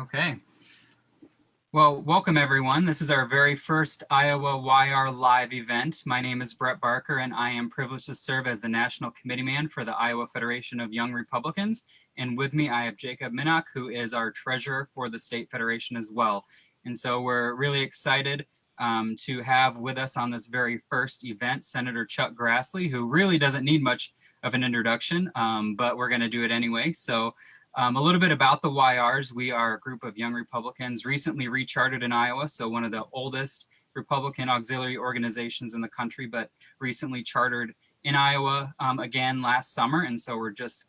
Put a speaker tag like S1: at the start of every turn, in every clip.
S1: Okay. Well, welcome everyone. This is our very first IFYR live event. My name is Brett Barker, and I am privileged to serve as the National Committeeman for the Iowa Federation of Young Republicans. And with me, I have Jacob Minnock, who is our treasurer for the state federation as well. And so we're really excited to have with us on this very first event, Senator Chuck Grassley, who really doesn't need much of an introduction, but we're going to do it anyway. So a little bit about the YRs. We are a group of young Republicans recently rechartered in Iowa, so one of the oldest Republican auxiliary organizations in the country, but recently chartered in Iowa again last summer, and so we're just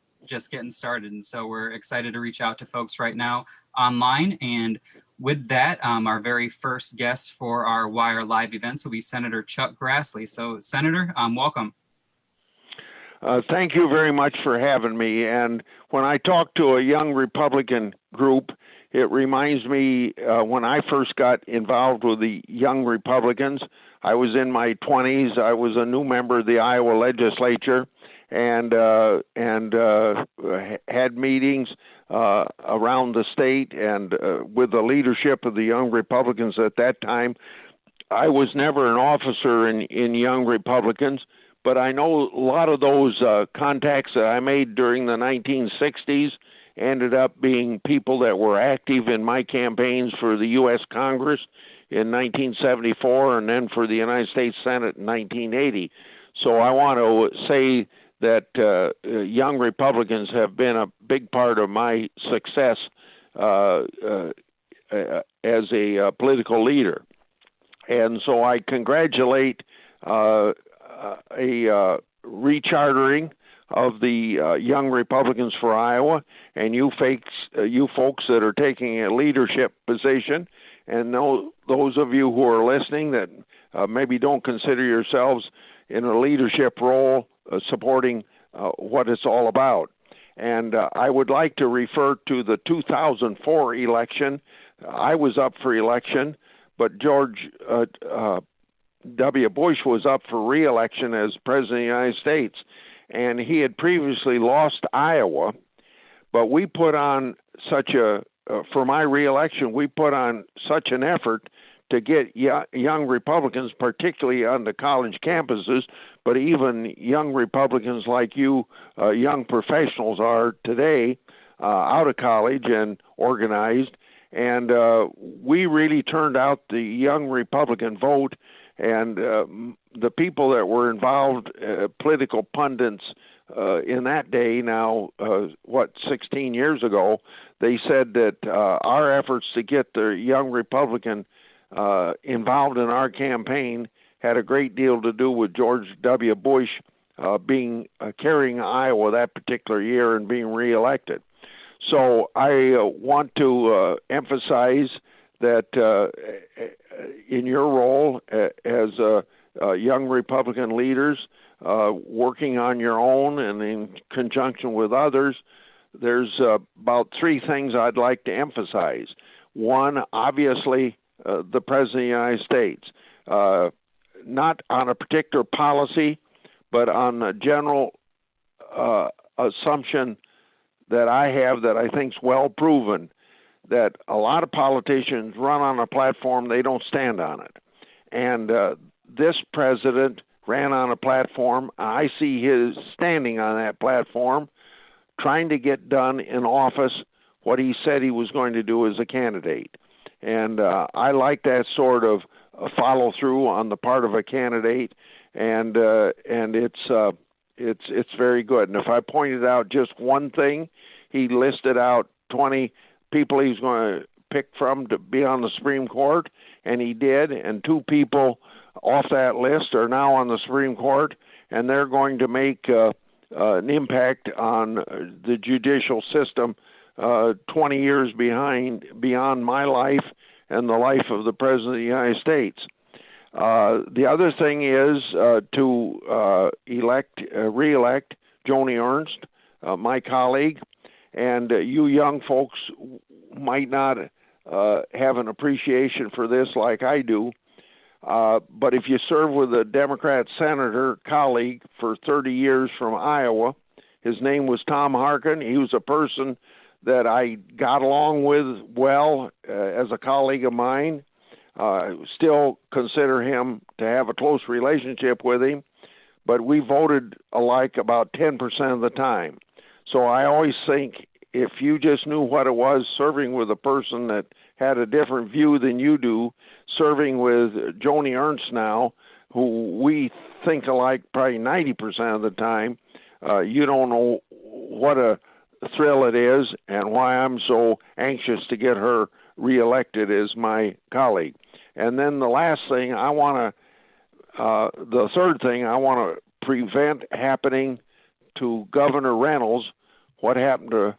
S1: getting started. And so we're excited to reach out to folks right now online. And with that, our very first guest for our YR Live events will be Senator Chuck Grassley. So Senator, welcome.
S2: Thank you very much for having me. And when I talk to a young Republican group, it reminds me when I first got involved with the Young Republicans. I was in my 20s. I was a new member of the Iowa legislature and had meetings around the state and with the leadership of the Young Republicans at that time. I was never an officer in Young Republicans, but I know a lot of those contacts that I made during the 1960s ended up being people that were active in my campaigns for the U.S. Congress in 1974 and then for the United States Senate in 1980. So I want to say that young Republicans have been a big part of my success as a political leader. And so I congratulate a rechartering of the Young Republicans for Iowa, and you folks that are taking a leadership position, and those of you who are listening that maybe don't consider yourselves in a leadership role supporting what it's all about. And I would like to refer to the 2004 election. I was up for election, but George W. Bush was up for re-election as President of the United States, and he had previously lost Iowa, but we put on for my re-election, we put on such an effort to get young Republicans, particularly on the college campuses, but even young Republicans like you, young professionals are today, out of college and organized, and we really turned out the young Republican vote. And the people that were involved, political pundits in that day, now, 16 years ago, they said that our efforts to get the young Republican involved in our campaign had a great deal to do with George W. Bush carrying Iowa that particular year and being reelected. So I want to emphasize that in your role as young Republican leaders, working on your own and in conjunction with others, there's about three things I'd like to emphasize. One, obviously, the President of the United States, not on a particular policy, but on a general assumption that I have that I think is well proven, that a lot of politicians run on a platform, they don't stand on it. And this president ran on a platform. I see his standing on that platform, trying to get done in office what he said he was going to do as a candidate. And I like that sort of follow through on the part of a candidate, and it's very good. And if I pointed out just one thing, he listed out 20 people he's going to pick from to be on the Supreme Court, and he did, and two people off that list are now on the Supreme Court, and they're going to make an impact on the judicial system 20 years beyond my life and the life of the President of the United States. The other thing is to re-elect Joni Ernst, my colleague, and you young folks might not have an appreciation for this like I do, but if you serve with a Democrat senator colleague for 30 years from Iowa, his name was Tom Harkin. He was a person that I got along with well as a colleague of mine. Still consider him to have a close relationship with him, but we voted alike about 10% of the time. So I always think if you just knew what it was serving with a person that had a different view than you do, serving with Joni Ernst now, who we think alike probably 90% of the time, you don't know what a thrill it is and why I'm so anxious to get her reelected as my colleague. And then the last thing the third thing I want to prevent happening to Governor Reynolds, what happened to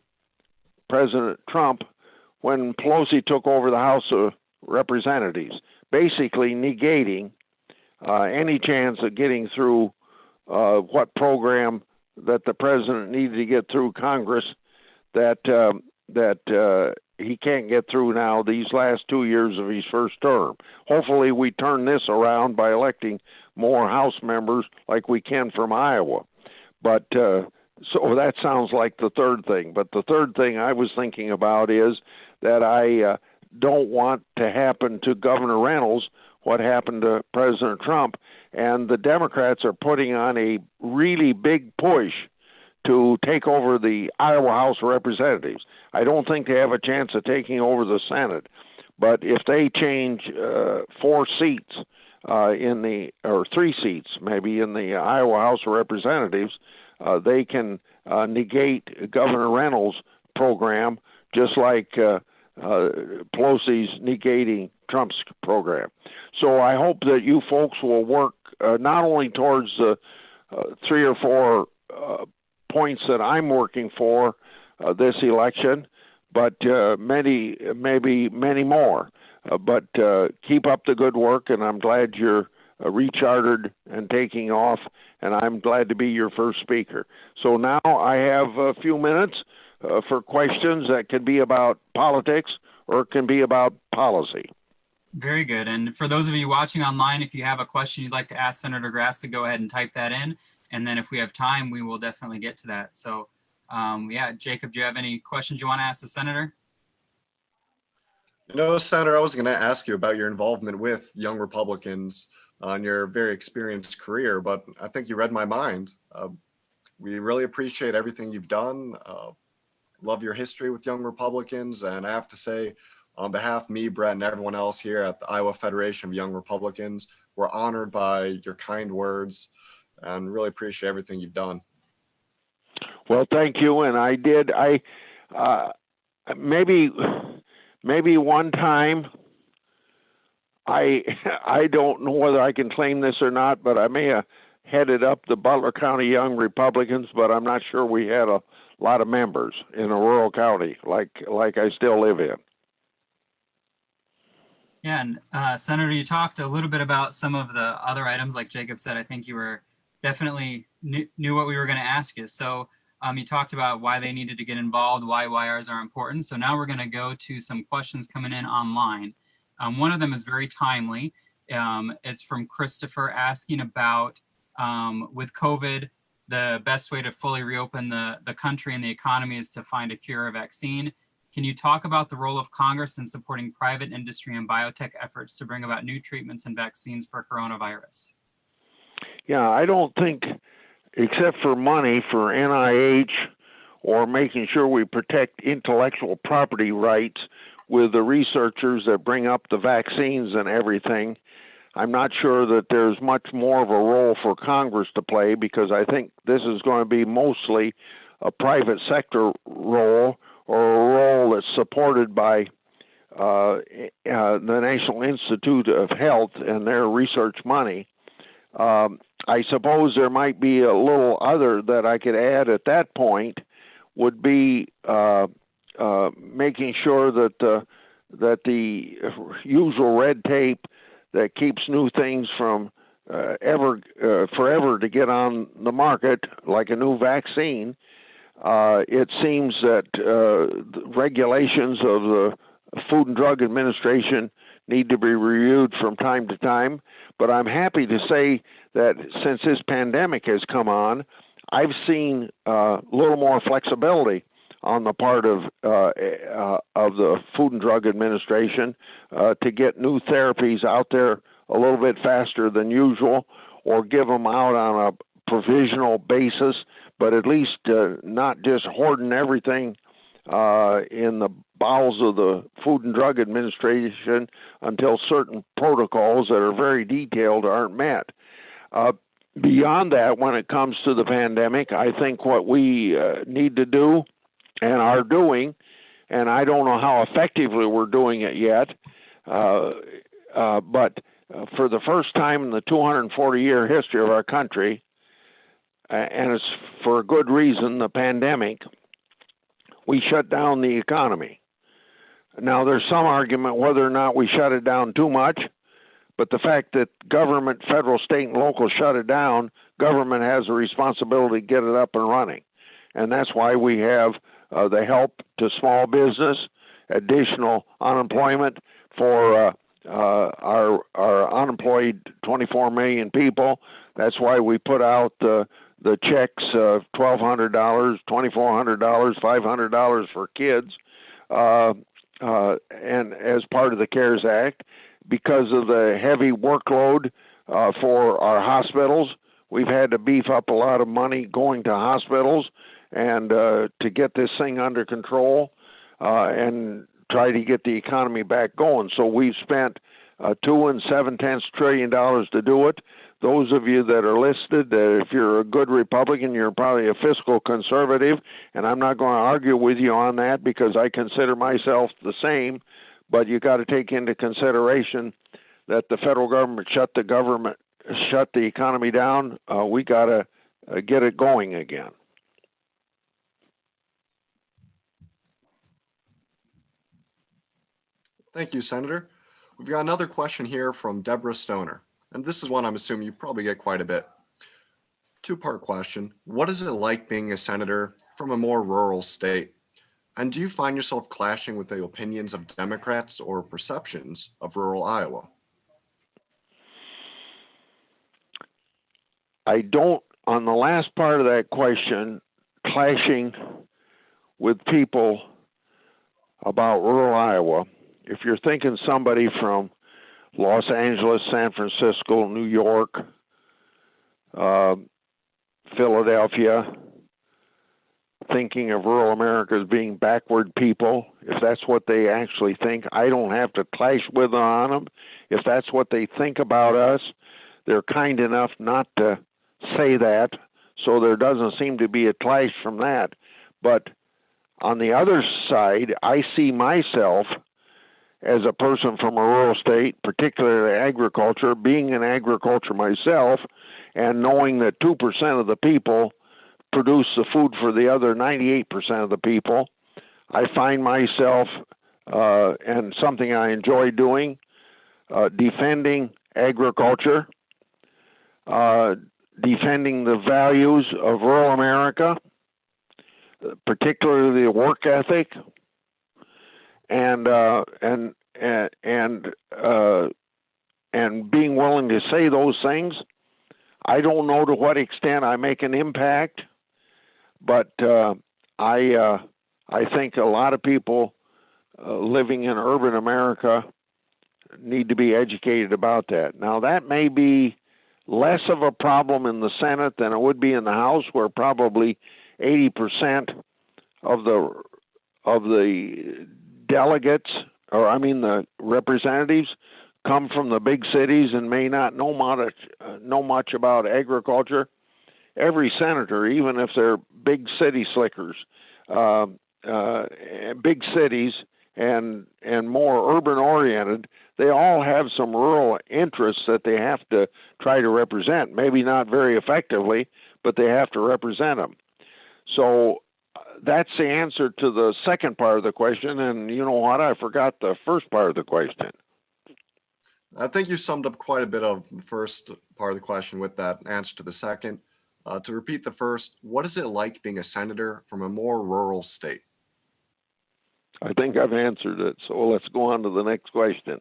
S2: President Trump when Pelosi took over the House of Representatives, basically negating any chance of getting through what program that the president needed to get through Congress that he can't get through now these last 2 years of his first term. Hopefully we turn this around by electing more House members like we can from Iowa. But so that sounds like the third thing. But the third thing I was thinking about is that I don't want to happen to Governor Reynolds what happened to President Trump. And the Democrats are putting on a really big push to take over the Iowa House of Representatives. I don't think they have a chance of taking over the Senate. But if they change 4 seats or 3 seats maybe in the Iowa House of Representatives, they can negate Governor Reynolds' program just like Pelosi's negating Trump's program. So I hope that you folks will work not only towards the 3 or 4 points that I'm working for this election, but maybe many more. But keep up the good work, and I'm glad you're rechartered and taking off, and I'm glad to be your first speaker. So now I have a few minutes for questions that can be about politics or it can be about policy.
S1: Very good. And for those of you watching online, if you have a question you'd like to ask Senator Grassley, go ahead and type that in. And then if we have time, we will definitely get to that. So yeah, Jacob, do you have any questions you want to ask the Senator?
S3: Senator, I was going to ask you about your involvement with Young Republicans on your very experienced career, but I think you read my mind. We really appreciate everything you've done. Love your history with Young Republicans. And I have to say, on behalf of me, Brett, and everyone else here at the Iowa Federation of Young Republicans, we're honored by your kind words and really appreciate everything you've done.
S2: Well, thank you. And I did. Maybe one time, I don't know whether I can claim this or not, but I may have headed up the Butler County Young Republicans, but I'm not sure we had a lot of members in a rural county like I still live in.
S1: Yeah, and Senator, you talked a little bit about some of the other items. Like Jacob said, I think you were definitely knew what we were going to ask you. So you talked about why they needed to get involved, why IFYRs are important. So now we're going to go to some questions coming in online. One of them is very timely. It's from Christopher asking about, with COVID, the best way to fully reopen the country and the economy is to find a cure or vaccine. Can you talk about the role of Congress in supporting private industry and biotech efforts to bring about new treatments and vaccines for coronavirus?
S2: Yeah, I don't think, except for money for NIH or making sure we protect intellectual property rights with the researchers that bring up the vaccines and everything, I'm not sure that there's much more of a role for Congress to play, because I think this is going to be mostly a private sector role, or a role that's supported by the National Institute of Health and their research money. I suppose there might be a little other that I could add at that point, would be making sure that the usual red tape that keeps new things from forever to get on the market, like a new vaccine. It seems that the regulations of the Food and Drug Administration need to be reviewed from time to time. But I'm happy to say that since this pandemic has come on, I've seen a little more flexibility on the part of the Food and Drug Administration to get new therapies out there a little bit faster than usual, or give them out on a provisional basis, but at least not just hoarding everything in the bowels of the Food and Drug Administration until certain protocols that are very detailed aren't met. Beyond that, when it comes to the pandemic, I think what we need to do and are doing, and I don't know how effectively we're doing it yet, but for the first time in the 240-year history of our country, and it's for a good reason, the pandemic, we shut down the economy. Now, there's some argument whether or not we shut it down too much, but the fact that government, federal, state, and local shut it down, government has a responsibility to get it up and running. And that's why we have the help to small business, additional unemployment for our unemployed 24 million people. That's why we put out the checks of $1,200, $2,400, $500 for kids, and as part of the CARES Act, because of the heavy workload for our hospitals, we've had to beef up a lot of money going to hospitals and to get this thing under control and try to get the economy back going. So we've spent $2.7 trillion to do it. Those of you that are listed, if you're a good Republican, you're probably a fiscal conservative, and I'm not going to argue with you on that because I consider myself the same, but you got to take into consideration that the federal government shut the economy down. We got to get it going again.
S3: Thank you, Senator. We've got another question here from Deborah Stoner, and this is one I'm assuming you probably get quite a bit. Two-part question. What is it like being a senator from a more rural state? And do you find yourself clashing with the opinions of Democrats or perceptions of rural Iowa?
S2: I don't, on the last part of that question, clashing with people about rural Iowa. If you're thinking somebody from Los Angeles, San Francisco, New York, Philadelphia, thinking of rural America as being backward people, if that's what they actually think, I don't have to clash with them on them. If that's what they think about us, they're kind enough not to say that, so there doesn't seem to be a clash from that. But on the other side, I see myself as a person from a rural state, particularly agriculture, being in agriculture myself, and knowing that 2% of the people produce the food for the other 98% of the people, I find myself, and something I enjoy doing, defending agriculture, defending the values of rural America, particularly the work ethic, and being willing to say those things. I don't know to what extent I make an impact, but I think a lot of people living in urban America need to be educated about that. Now, that may be less of a problem in the Senate than it would be in the House, where probably 80% of the delegates, or I mean the representatives, come from the big cities and may not know much about agriculture. Every senator, even if they're big city slickers, big cities and more urban oriented, they all have some rural interests that they have to try to represent. Maybe not very effectively, but they have to represent them. So that's the answer to the second part of the question. And you know what? I forgot the first part of the question.
S3: I think you summed up quite a bit of the first part of the question with that answer to the second. To repeat the first, what is it like being a senator from a more rural state?
S2: I think I've answered it, so let's go on to the next question.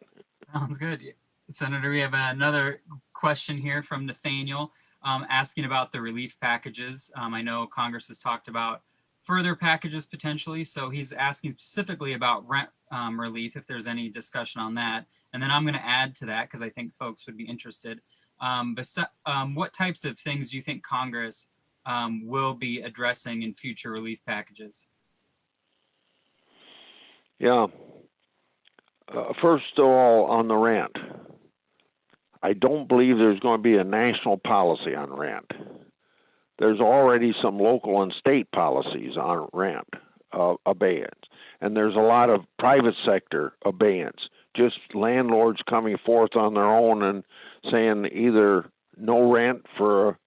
S1: Sounds good. Senator, we have another question here from Nathaniel asking about the relief packages. I know Congress has talked about further packages potentially. So he's asking specifically about rent relief, if there's any discussion on that. And then I'm going to add to that because I think folks would be interested. What types of things do you think Congress will be addressing in future relief packages?
S2: Yeah. First of all, on the rent, I don't believe there's going to be a national policy on rent. There's already some local and state policies on rent abeyance, and there's a lot of private sector abeyance, just landlords coming forth on their own and saying either no rent for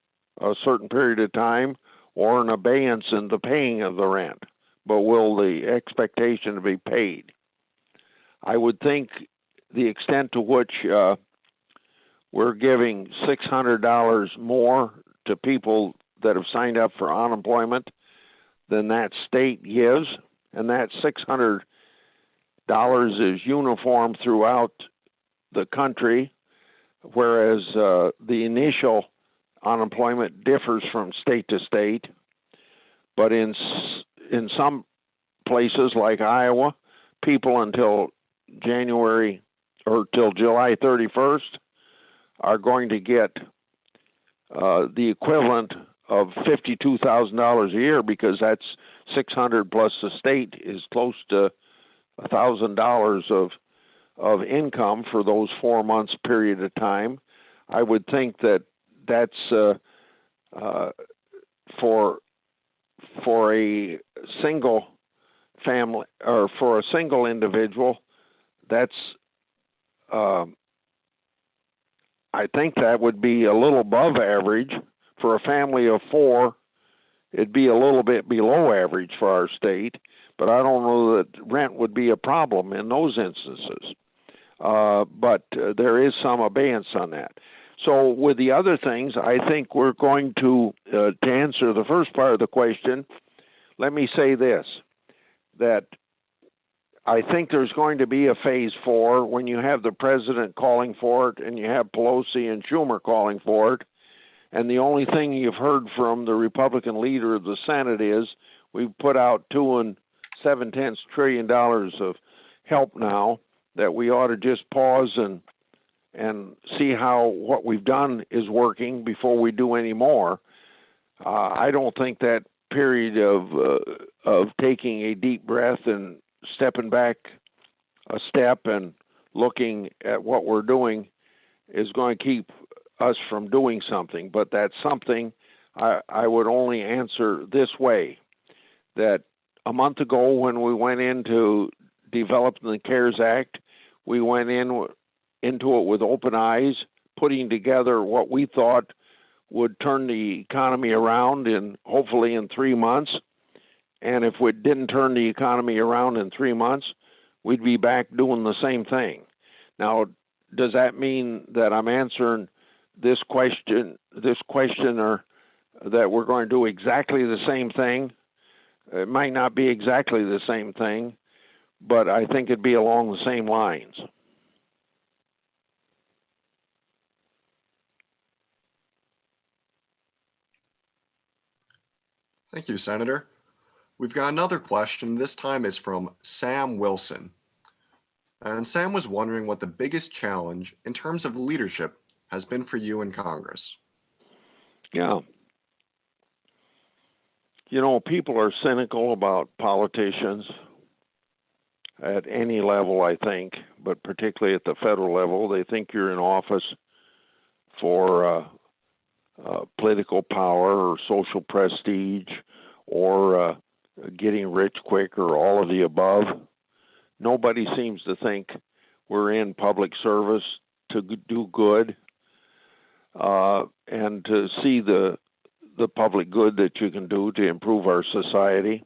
S2: a certain period of time or an abeyance in the paying of the rent, but will the expectation to be paid. I would think the extent to which we're giving $600 more to people that have signed up for unemployment than that state gives, and that $600 is uniform throughout the country, whereas the initial unemployment differs from state to state. But in some places like Iowa, people until January or till July 31st are going to get the equivalent of $52,000 a year, because that's $600 plus the state is close to $1,000 of income for those 4 months period of time. I would think that that's for a single family or for a single individual, that's I think that would be a little above average. For a family of four, it'd be a little bit below average for our state, but I don't know that rent would be a problem in those instances. But there is some abeyance on that. So with the other things, I think we're going to answer the first part of the question, let me say this, that I think there's going to be a phase 4 when you have the president calling for it and you have Pelosi and Schumer calling for it. And the only thing you've heard from the Republican leader of the Senate is we've put out $2 7/10 trillion of help now, that we ought to just pause and see how what we've done is working before we do any more. I don't think that period of taking a deep breath and stepping back a step and looking at what we're doing is going to keep us from doing something. But that's something I would only answer this way, that a month ago when we went into developing the CARES Act, we went into it with open eyes, putting together what we thought would turn the economy around hopefully in 3 months. And if we didn't turn the economy around in 3 months, we'd be back doing the same thing. Now, does that mean that I'm answering this question or that we're going to do exactly the same thing? It might not be exactly the same thing, but I think it'd be along the same lines.
S3: Thank you, Senator. We've got another question. This time is from Sam Wilson. And Sam was wondering what the biggest challenge in terms of leadership has been for you in Congress.
S2: Yeah. You know, people are cynical about politicians at any level, I think, but particularly at the federal level. They think you're in office for political power or social prestige or getting rich quick or all of the above. Nobody seems to think we're in public service to do good and to see the public good that you can do to improve our society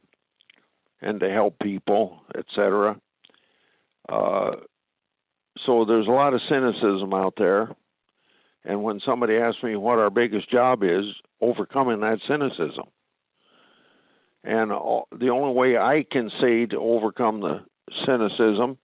S2: and to help people, etc. So there's a lot of cynicism out there. And when somebody asks me what our biggest job is, overcoming that cynicism. And the only way I can say to overcome the cynicism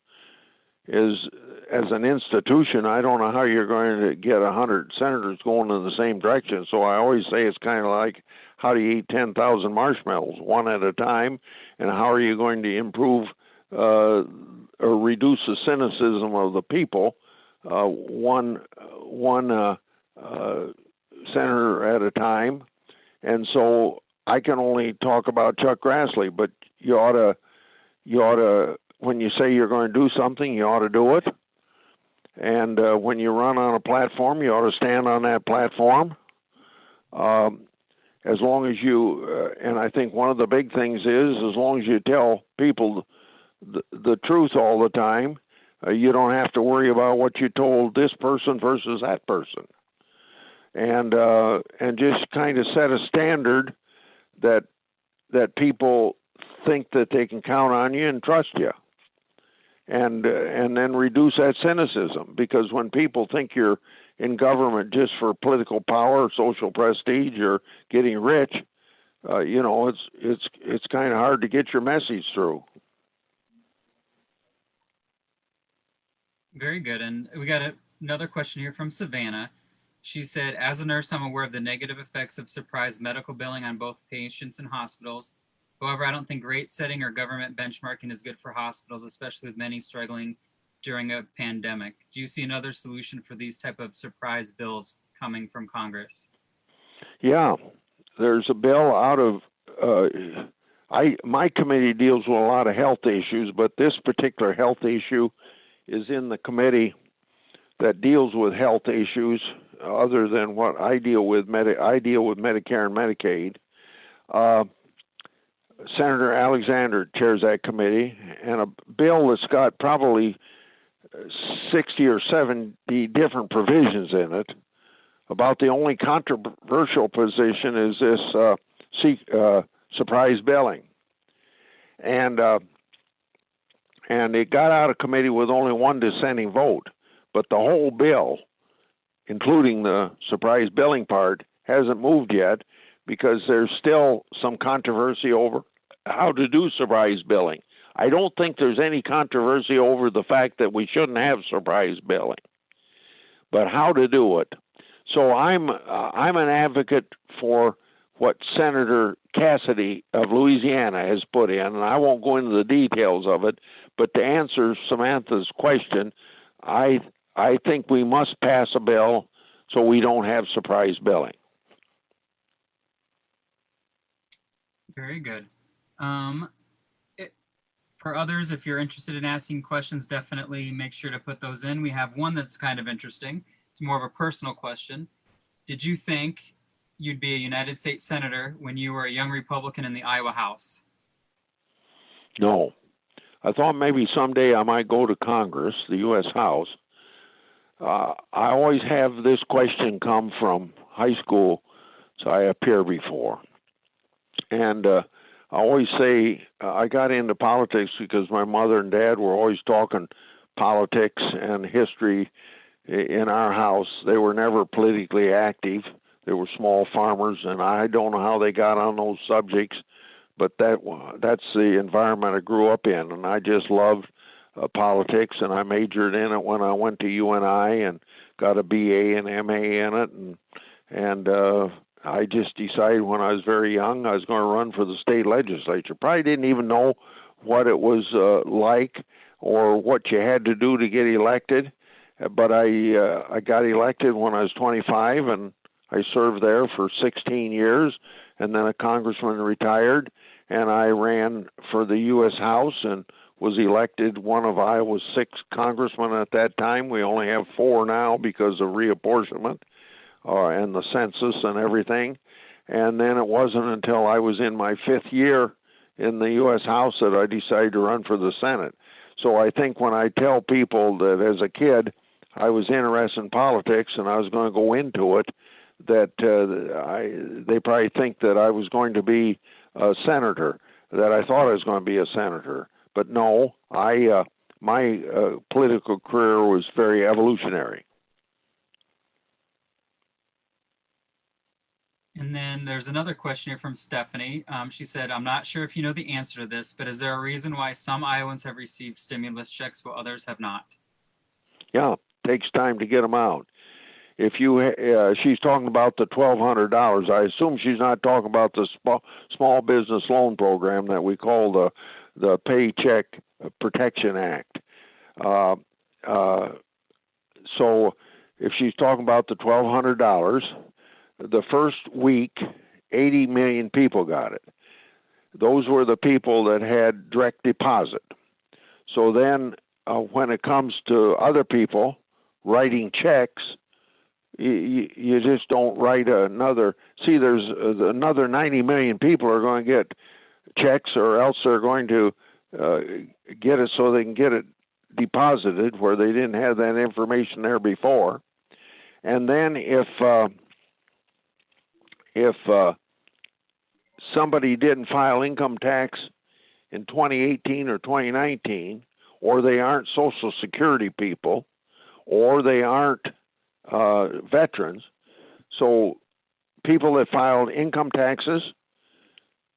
S2: is, as an institution, I don't know how you're going to get 100 senators going in the same direction. So I always say it's kind of like how do you eat 10,000 marshmallows one at a time, and how are you going to improve or reduce the cynicism of the people one senator at a time. And so I can only talk about Chuck Grassley, but you ought to, when you say you're going to do something, you ought to do it. And when you run on a platform, you ought to stand on that platform. As long as you, and I think one of the big things is, as long as you tell people the truth all the time, you don't have to worry about what you told this person versus that person. And just kind of set a standard that people think that they can count on you and trust you. And then reduce that cynicism, because when people think you're in government just for political power, social prestige, or getting rich, it's kind of hard to get your message through.
S1: Very good. And we got another question here from Savannah. She said, as a nurse, I'm aware of the negative effects of surprise medical billing on both patients and hospitals. However, I don't think rate setting or government benchmarking is good for hospitals, especially with many struggling during a pandemic. Do you see another solution for these type of surprise bills coming from Congress?
S2: Yeah, there's a bill out of, my committee deals with a lot of health issues, but this particular health issue is in the committee that deals with health issues other than what I deal with. I deal with Medicare and Medicaid. Senator Alexander chairs that committee, and a bill that's got probably 60 or 70 different provisions in it. About the only controversial position is this surprise billing. And it got out of committee with only one dissenting vote. But the whole bill, including the surprise billing part, hasn't moved yet, because there's still some controversy over how to do surprise billing. I don't think there's any controversy over the fact that we shouldn't have surprise billing, but how to do it. So I'm an advocate for what Senator Cassidy of Louisiana has put in, and I won't go into the details of it, but to answer Samantha's question, I think we must pass a bill so we don't have surprise billing.
S1: Very good. For others, if you're interested in asking questions, definitely make sure to put those in. We have one that's kind of interesting. It's more of a personal question. Did you think you'd be a United States Senator when you were a young Republican in the Iowa House?
S2: No. I thought maybe someday I might go to Congress, the U.S. House. I always have this question come from high school, so I appear before. And I always say I got into politics because my mother and dad were always talking politics and history in our house. They were never politically active. They were small farmers, and I don't know how they got on those subjects, but that's the environment I grew up in, and I just loved politics, and I majored in it when I went to UNI and got a BA and MA in it, and I just decided when I was very young I was going to run for the state legislature. Probably didn't even know what it was like or what you had to do to get elected, but I got elected when I was 25, and I served there for 16 years, and then a congressman retired, and I ran for the U.S. House and was elected one of Iowa's 6 congressmen at that time. We only have 4 now because of reapportionment and the census and everything. And then it wasn't until I was in my 5th year in the U.S. House that I decided to run for the Senate. So I think when I tell people that as a kid I was interested in politics and I was going to go into it, that they probably think that I was going to be a senator, that I thought I was going to be a senator. But no, my political career was very evolutionary.
S1: And then there's another question here from Stephanie. She said, I'm not sure if you know the answer to this, but is there a reason why some Iowans have received stimulus checks while others have not?
S2: Yeah, it takes time to get them out. if you she's talking about the $1,200. I assume she's not talking about the small business loan program that we call the Paycheck Protection Act. So if she's talking about the $1,200, the first week, 80 million people got it. Those were the people that had direct deposit. So then when it comes to other people writing checks, you just don't write another. See, there's another 90 million people are going to get checks, or else they're going to get it so they can get it deposited where they didn't have that information there before. And then if somebody didn't file income tax in 2018 or 2019, or they aren't Social Security people, or they aren't veterans, so people that filed income taxes,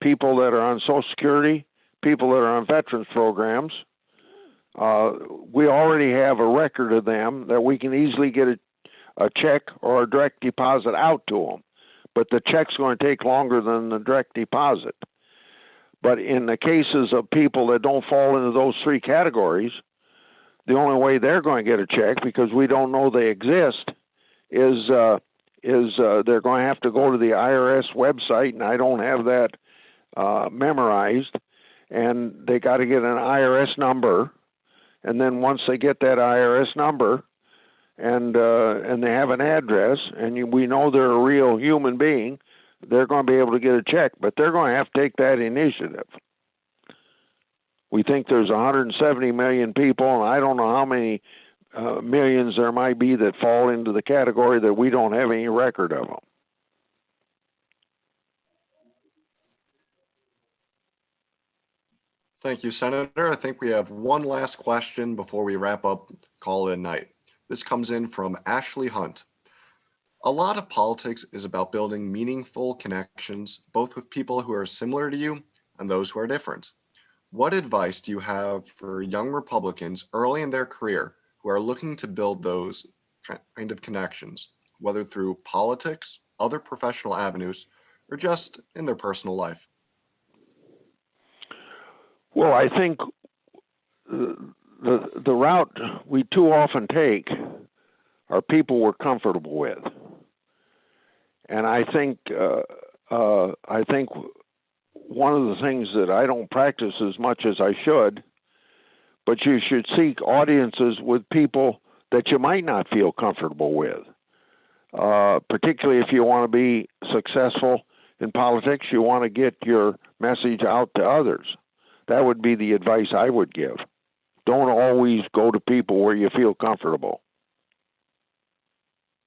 S2: people that are on Social Security, people that are on veterans programs, we already have a record of them that we can easily get a check or a direct deposit out to them. But the check's going to take longer than the direct deposit. But in the cases of people that don't fall into those three categories, the only way they're going to get a check, because we don't know they exist, is they're going to have to go to the IRS website, and I don't have that memorized, and they got to get an IRS number, and then once they get that IRS number, and they have an address, and we know they're a real human being, they're going to be able to get a check, but they're going to have to take that initiative. We think there's 170 million people, and I don't know how many millions there might be that fall into the category that we don't have any record of them.
S3: Thank you, Senator. I think we have one last question before we wrap up call in night. This comes in from Ashley Hunt. A lot of politics is about building meaningful connections, both with people who are similar to you and those who are different. What advice do you have for young Republicans early in their career who are looking to build those kind of connections, whether through politics, other professional avenues, or just in their personal life?
S2: Well, I think the route we too often take are people we're comfortable with, and I think one of the things that I don't practice as much as I should, but you should seek audiences with people that you might not feel comfortable with, particularly if you want to be successful in politics. You want to get your message out to others. That would be the advice I would give. Don't always go to people where you feel comfortable.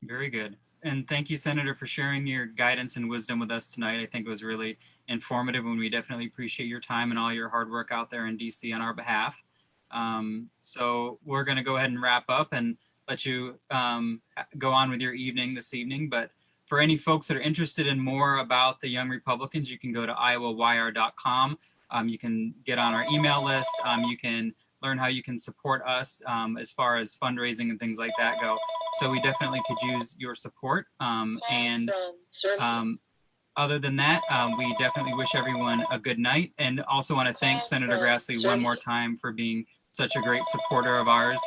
S1: Very good. And thank you, Senator, for sharing your guidance and wisdom with us tonight. I think it was really informative, and we definitely appreciate your time and all your hard work out there in DC on our behalf. So we're going to go ahead and wrap up and let you go on with your evening this evening. But for any folks that are interested in more about the Young Republicans, you can go to IFYR.com. You can get on our email list. You can learn how you can support us as far as fundraising and things like that go. So we definitely could use your support. Other than that, we definitely wish everyone a good night, and also want to thank Senator Grassley one more time for being such a great supporter of ours.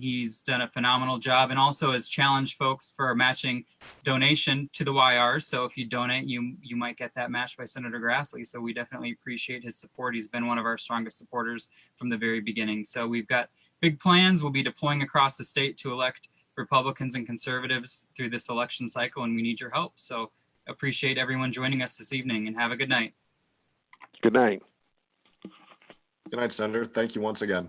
S1: He's done a phenomenal job, and also has challenged folks for a matching donation to the YR. So if you donate, you might get that matched by Senator Grassley. So we definitely appreciate his support. He's been one of our strongest supporters from the very beginning. So we've got big plans. We'll be deploying across the state to elect Republicans and conservatives through this election cycle, and we need your help. So appreciate everyone joining us this evening, and have a good night.
S2: Good night.
S3: Good night, Senator. Thank you once again.